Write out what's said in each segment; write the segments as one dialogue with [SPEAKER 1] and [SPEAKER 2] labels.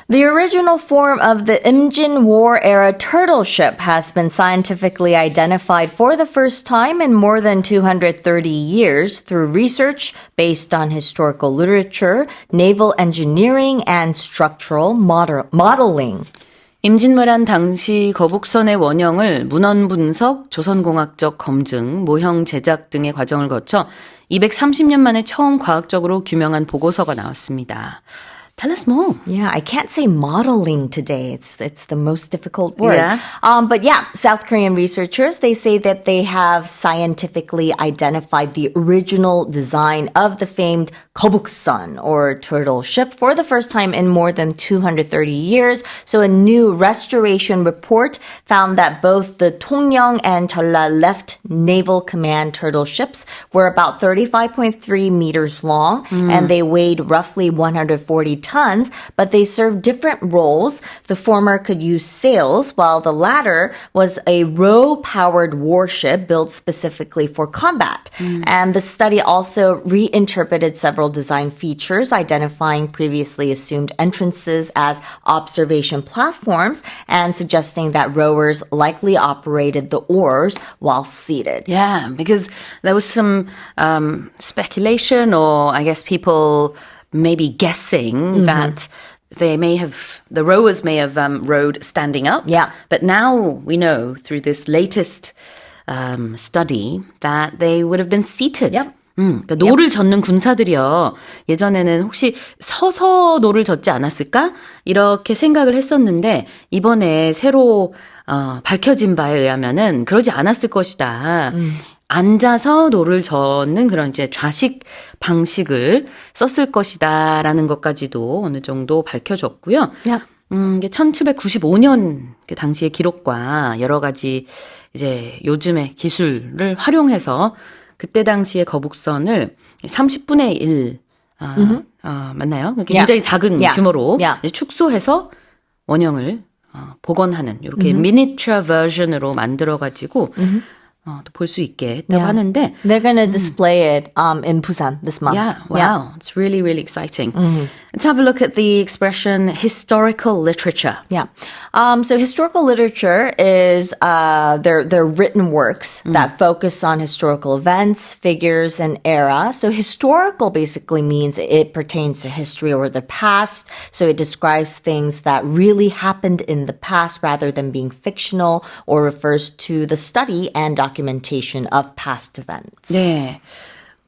[SPEAKER 1] The original form of the Imjin War-era turtle ship has been scientifically identified for the first time in more than 230 years through research based on historical literature, naval engineering, and structural modeling.
[SPEAKER 2] 임진왜란 당시 거북선의 원형을 문헌 분석, 조선공학적 검증, 모형 제작 등의 과정을 거쳐 230년 만에 처음 과학적으로 규명한 보고서가 나왔습니다. Tell us more.
[SPEAKER 1] Yeah, I can't say modeling today. It's the most difficult word.
[SPEAKER 2] Yeah.
[SPEAKER 1] But yeah, South Korean researchers, they say that they have scientifically identified the original design of the famed Kobuksun, or turtle ship, for the first time in more than 230 years. So a new restoration report found that both the Tongyang and Jeolla Left Naval Command turtle ships were about 35.3 meters long, and they weighed roughly 140 tons, but they served different roles. The former could use sails, while the latter was a row-powered warship built specifically for combat. And the study also reinterpreted several design features, identifying previously assumed entrances as observation platforms and suggesting that rowers likely operated the oars while seated.
[SPEAKER 2] Yeah, because there was some speculation, or I guess people maybe guessing that the rowers may have rowed standing up.
[SPEAKER 1] Yeah.
[SPEAKER 2] But now we know through this latest study that they would have been seated.
[SPEAKER 1] Yep.
[SPEAKER 2] 그러니까 노를 젓는 군사들이요. 예전에는 혹시 서서 노를 젓지 않았을까? 이렇게 생각을 했었는데 이번에 새로 밝혀진 바에 의하면은 그러지 않았을 것이다. 앉아서 노를 젓는 그런 이제 좌식 방식을 썼을 것이다라는 것까지도 어느 정도 밝혀졌고요.
[SPEAKER 1] Yeah.
[SPEAKER 2] 이게 1795년 그 당시의 기록과 여러 가지 이제 요즘의 기술을 활용해서 그때 당시의 거북선을 30분의 1 맞나요? 굉장히 작은 규모로 축소해서 원형을 복원하는 이렇게 미니처 버전으로 만들어가지고 또 볼 수 있게 했다고 하는데
[SPEAKER 1] They're going to display it in Busan this month.
[SPEAKER 2] Yeah, wow. It's really, really exciting. Let's have a look at the expression historical literature.
[SPEAKER 1] Yeah. So historical literature is they're written works that focus on historical events, figures, and era. So historical basically means it pertains to history or the past. So it describes things that really happened in the past rather than being fictional, or refers to the study and documentation of past events.
[SPEAKER 2] 네.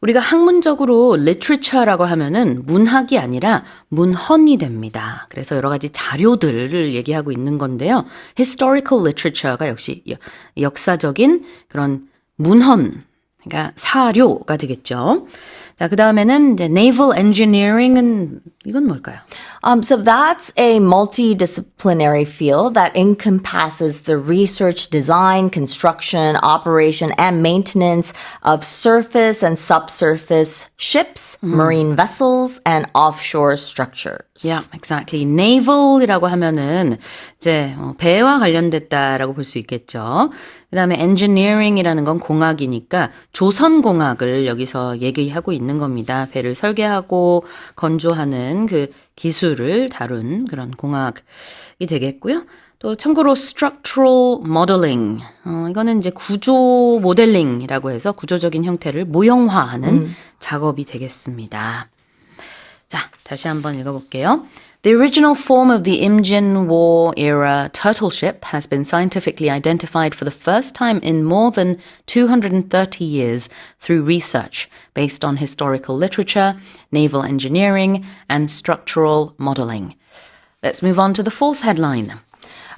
[SPEAKER 2] 우리가 학문적으로 literature라고 하면은 문학이 아니라 문헌이 됩니다. 그래서 여러 가지 자료들을 얘기하고 있는 건데요. historical literature가 역시 역사적인 그런 문헌, 그러니까 사료가 되겠죠. 자, 그 다음에는 이제 naval engineering은 이건 뭘까요?
[SPEAKER 1] So that's a multidisciplinary field that encompasses the research, design, construction, operation, and maintenance of surface and subsurface ships, marine vessels, and offshore structures.
[SPEAKER 2] Yeah, exactly. naval이라고 하면은 이제 배와 관련됐다라고 볼 수 있겠죠. 그다음에 engineering이라는 건 공학이니까 조선공학을 여기서 얘기하고 있는 겁니다. 배를 설계하고 건조하는 그 기술을 다룬 그런 공학이 되겠고요. 또 참고로 structural modeling, 이거는 이제 구조 모델링이라고 해서 구조적인 형태를 모형화하는 작업이 되겠습니다. 자, 다시 한번 읽어볼게요. The original form of the Imjin War era turtle ship has been scientifically identified for the first time in more than 230 years through research based on historical literature, naval engineering, and structural modeling. Let's move on to the fourth headline.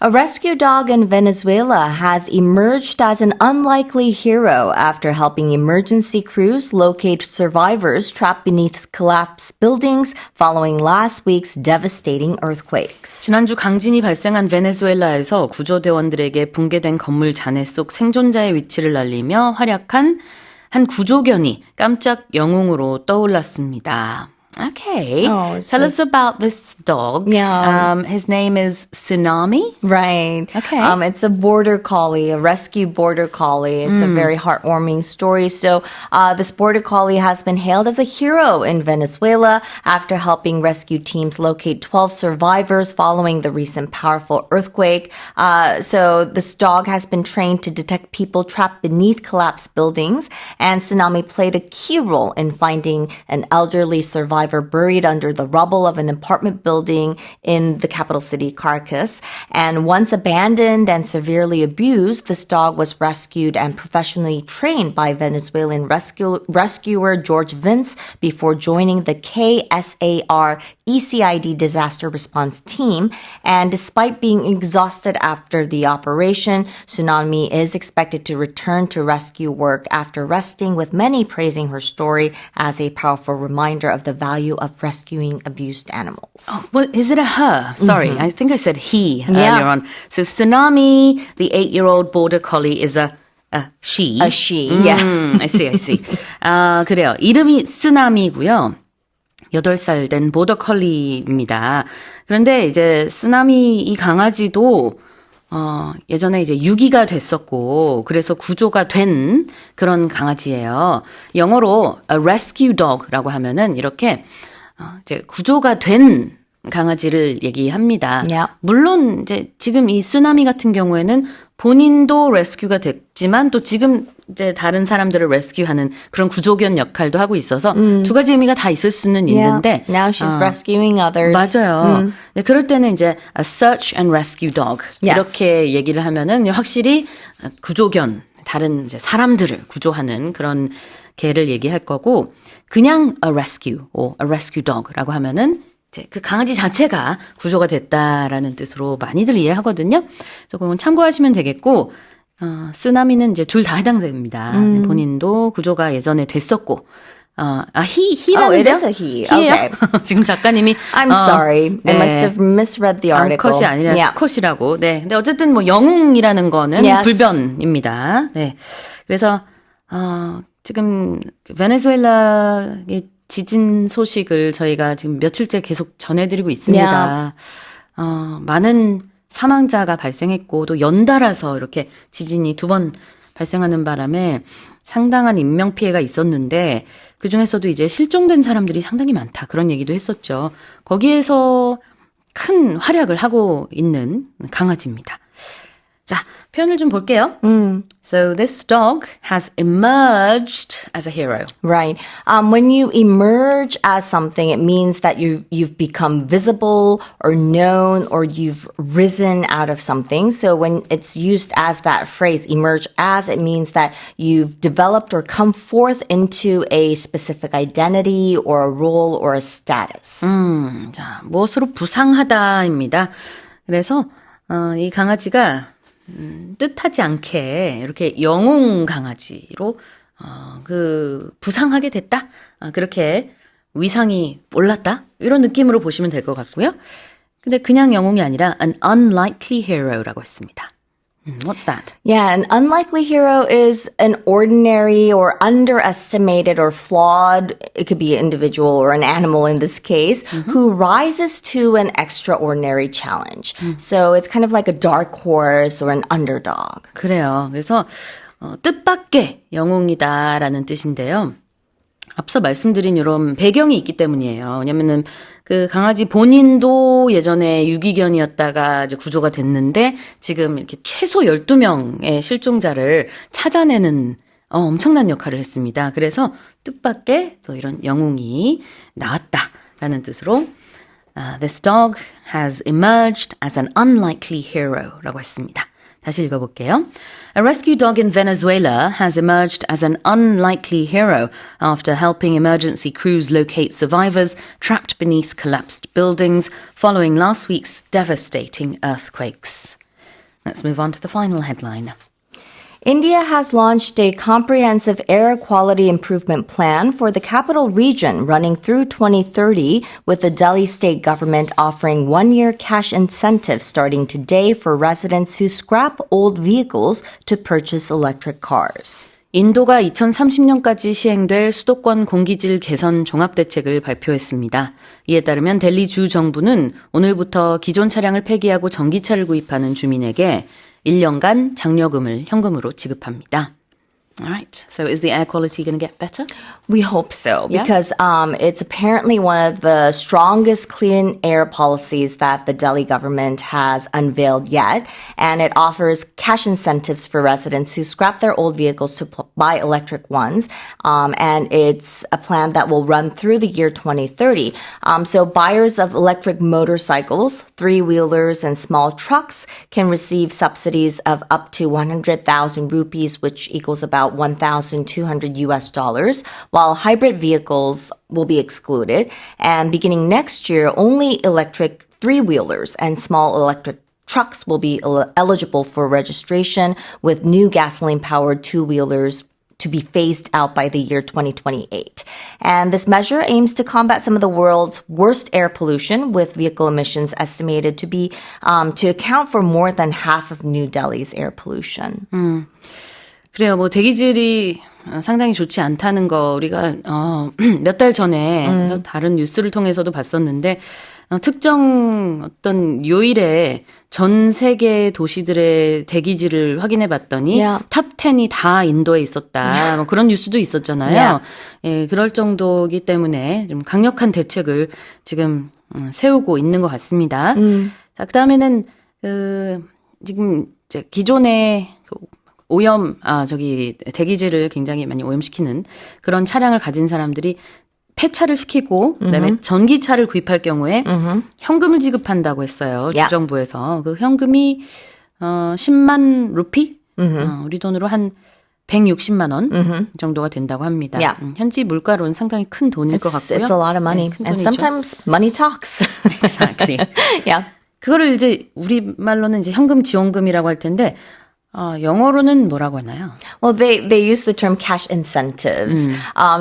[SPEAKER 1] A rescue dog in Venezuela has emerged as an unlikely hero after helping emergency crews locate survivors trapped beneath collapsed buildings following last week's devastating earthquakes.
[SPEAKER 2] 지난주 강진이 발생한 베네수엘라에서 구조대원들에게 붕괴된 건물 잔해 속 생존자의 위치를 알리며 활약한 한 구조견이 깜짝 영웅으로 떠올랐습니다. Okay.
[SPEAKER 1] Oh,
[SPEAKER 2] Tell us about this dog.
[SPEAKER 1] Yeah.
[SPEAKER 2] His name is Tsunami.
[SPEAKER 1] Right.
[SPEAKER 2] Okay.
[SPEAKER 1] It's a border collie, a rescue border collie. It's a very heartwarming story. So, this border collie has been hailed as a hero in Venezuela after helping rescue teams locate 12 survivors following the recent powerful earthquake. So, this dog has been trained to detect people trapped beneath collapsed buildings, and Tsunami played a key role in finding an elderly survivor buried under the rubble of an apartment building in the capital city, Caracas. And once abandoned and severely abused, this dog was rescued and professionally trained by Venezuelan rescuer George Vince before joining the KSAR ECID disaster response team. And despite being exhausted after the operation, Tsunami is expected to return to rescue work after resting, with many praising her story as a powerful reminder of the value of rescuing abused animals.
[SPEAKER 2] Well, is it a her? Sorry, I think I said he
[SPEAKER 1] Yeah.
[SPEAKER 2] earlier on. So Tsunami, the 8-year-old border collie, is a she.
[SPEAKER 1] A she, yeah.
[SPEAKER 2] I see. 그래요. 이름이 쓰나미고요. 8살 된 보더컬리입니다. 그런데 이제 쓰나미 이 강아지도 예전에 이제 유기가 됐었고, 그래서 구조가 된 그런 강아지예요. 영어로 a rescue dog라고 하면은 이렇게 이제 구조가 된 강아지를 얘기합니다.
[SPEAKER 1] Yeah.
[SPEAKER 2] 물론 이제 지금 이 쓰나미 같은 경우에는 본인도 레스큐가 됐지만 또 지금 이제 다른 사람들을 레스큐하는 그런 구조견 역할도 하고 있어서 두 가지 의미가 다 있을 수는 있는데
[SPEAKER 1] Now she's rescuing others.
[SPEAKER 2] 맞아요. 네, 그럴 때는 이제 a search and rescue dog
[SPEAKER 1] Yes.
[SPEAKER 2] 이렇게 얘기를 하면은 확실히 구조견 다른 이제 사람들을 구조하는 그런 개를 얘기할 거고 그냥 a rescue or a rescue dog라고 하면은 이제 그 강아지 자체가 구조가 됐다라는 뜻으로 많이들 이해하거든요. 그래서 그건 참고하시면 되겠고, 쓰나미는 이제 둘 다 해당됩니다. 본인도 구조가 예전에 됐었고, he라는데요?
[SPEAKER 1] Oh, it is a he.
[SPEAKER 2] he예요?
[SPEAKER 1] Okay.
[SPEAKER 2] 지금 작가님이
[SPEAKER 1] I'm sorry. I must have misread the article.
[SPEAKER 2] 암컷이 아니라
[SPEAKER 1] Yeah.
[SPEAKER 2] 수컷이라고. 네. 근데 어쨌든 뭐 영웅이라는 거는
[SPEAKER 1] Yes.
[SPEAKER 2] 불변입니다. 네. 그래서 지금 베네수엘라의 지진 소식을 저희가 지금 며칠째 계속 전해드리고 있습니다. 많은 사망자가 발생했고 또 연달아서 이렇게 지진이 2번 발생하는 바람에 상당한 인명피해가 있었는데 그중에서도 이제 실종된 사람들이 상당히 많다. 그런 얘기도 했었죠. 거기에서 큰 활약을 하고 있는 강아지입니다. 자, 표현을 좀 볼게요. So this dog has emerged as a hero.
[SPEAKER 1] Right. When you emerge as something, it means that you've become visible or known, or you've risen out of something. So when it's used as that phrase, emerge as, it means that you've developed or come forth into a specific identity or a role or a status.
[SPEAKER 2] 자, 무엇으로 부상하다입니다. 그래서 이 강아지가 뜻하지 않게 이렇게 영웅 강아지로 부상하게 됐다. 그렇게 위상이 올랐다. 이런 느낌으로 보시면 될 것 같고요. 근데 그냥 영웅이 아니라 an unlikely hero라고 했습니다. What's that?
[SPEAKER 1] Yeah, an unlikely hero is an ordinary or underestimated or flawed, it could be an individual or an animal in this case, who rises to an extraordinary challenge. So it's kind of like a dark horse or an underdog.
[SPEAKER 2] 그래요. 그래서 뜻밖의 영웅이다라는 뜻인데요. 앞서 말씀드린 이런 배경이 있기 때문이에요. 왜냐면은 그 강아지 본인도 예전에 유기견이었다가 이제 구조가 됐는데 지금 이렇게 최소 12명의 실종자를 찾아내는 엄청난 역할을 했습니다. 그래서 뜻밖의 또 이런 영웅이 나왔다라는 뜻으로 This dog has emerged as an unlikely hero라고 했습니다. 다시 읽어볼게요. A rescue dog in Venezuela has emerged as an unlikely hero after helping emergency crews locate survivors trapped beneath collapsed buildings following last week's devastating earthquakes. Let's move on to the final headline.
[SPEAKER 1] India has launched a comprehensive air quality improvement plan for the capital region running through 2030, with the Delhi state government offering one-year cash incentives starting today for residents who scrap old vehicles to purchase electric cars.
[SPEAKER 2] 인도가 2030년까지 시행될 수도권 공기질 개선 종합대책을 발표했습니다. 이에 따르면 델리 주 정부는 오늘부터 기존 차량을 폐기하고 전기차를 구입하는 주민에게 1년간 장려금을 현금으로 지급합니다. Alright, so is the air quality going to get better?
[SPEAKER 1] We hope so,
[SPEAKER 2] Yeah?
[SPEAKER 1] because it's apparently one of the strongest clean air policies that the Delhi government has unveiled yet, and it offers cash incentives for residents who scrap their old vehicles to buy electric ones, and it's a plan that will run through the year 2030. So buyers of electric motorcycles, three-wheelers, and small trucks can receive subsidies of up to 100,000 rupees, which equals about $1,200 US, while hybrid vehicles will be excluded. And beginning next year, only electric three-wheelers and small electric trucks will be eligible for registration, with new gasoline-powered two-wheelers to be phased out by the year 2028. And this measure aims to combat some of the world's worst air pollution, with vehicle emissions estimated to be to account for more than half of New Delhi's air pollution.
[SPEAKER 2] 그래요. 뭐 대기질이 상당히 좋지 않다는 거 우리가 몇 달 전에 또 다른 뉴스를 통해서도 봤었는데 특정 어떤 요일에 전 세계 도시들의 대기질을 확인해 봤더니
[SPEAKER 1] Yeah.
[SPEAKER 2] 탑 10이 다 인도에 있었다. 뭐 그런 뉴스도 있었잖아요.
[SPEAKER 1] Yeah.
[SPEAKER 2] 예, 그럴 정도이기 때문에 좀 강력한 대책을 지금 세우고 있는 것 같습니다. 자, 그다음에는 지금 이제 기존의 오염, 대기질을 굉장히 많이 오염시키는 그런 차량을 가진 사람들이 폐차를 시키고, 그다음에 전기차를 구입할 경우에 현금을 지급한다고 했어요.
[SPEAKER 1] Yeah.
[SPEAKER 2] 주정부에서. 그 현금이, 10만 루피? 우리 돈으로 한 160만 원 정도가 된다고 합니다.
[SPEAKER 1] Yeah.
[SPEAKER 2] 현지 물가로는 상당히 큰 돈일 것 같고요.
[SPEAKER 1] It's a lot of money.
[SPEAKER 2] 네, 큰
[SPEAKER 1] And
[SPEAKER 2] 돈이죠.
[SPEAKER 1] sometimes money talks.
[SPEAKER 2] Exactly.
[SPEAKER 1] Yeah.
[SPEAKER 2] 그거를 이제 우리말로는 이제 현금 지원금이라고 할 텐데, 영어로는 뭐라고 하나요?
[SPEAKER 1] Well, they use the term cash incentives.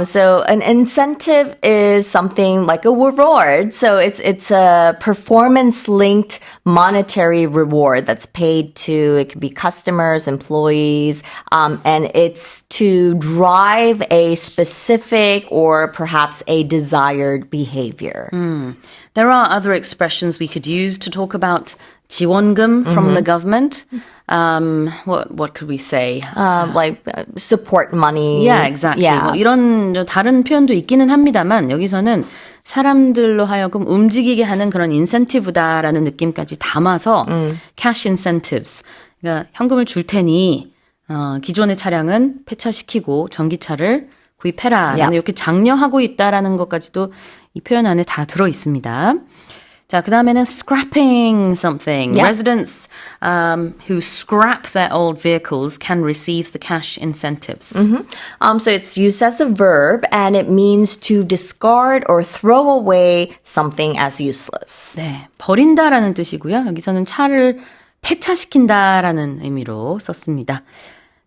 [SPEAKER 1] So an incentive is something like a reward. So it's a performance-linked monetary reward that's paid to, it could be customers, employees, and it's to drive a specific or perhaps a desired behavior.
[SPEAKER 2] There are other expressions we could use to talk about 지원금 from the government. What could we say?
[SPEAKER 1] Like support money.
[SPEAKER 2] Yeah, exactly.
[SPEAKER 1] Yeah.
[SPEAKER 2] 뭐 이런 다른 표현도 있기는 합니다만 여기서는 사람들로 하여금 움직이게 하는 그런 인센티브다라는 느낌까지 담아서 cash incentives. 그러니까 현금을 줄 테니 기존의 차량은 폐차시키고 전기차를 구입해라.
[SPEAKER 1] Yeah.
[SPEAKER 2] 이렇게 장려하고 있다라는 것까지도 이 표현 안에 다 들어 있습니다. 자, 그 다음에는 scrapping something.
[SPEAKER 1] Yeah.
[SPEAKER 2] Residents who scrap their old vehicles can receive the cash incentives.
[SPEAKER 1] So it's used as a verb, and it means to discard or throw away something as useless.
[SPEAKER 2] 네, 버린다라는 뜻이고요. 여기서는 차를 폐차시킨다라는 의미로 썼습니다.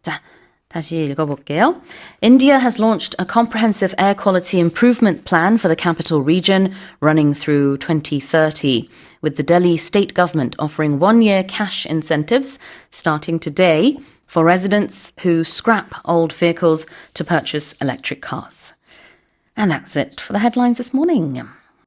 [SPEAKER 2] 자, 다시 읽어볼게요. India has launched a comprehensive air quality improvement plan for the capital region running through 2030, with the Delhi state government offering one-year cash incentives starting today for residents who scrap old vehicles to purchase electric cars. And that's it for the headlines this morning.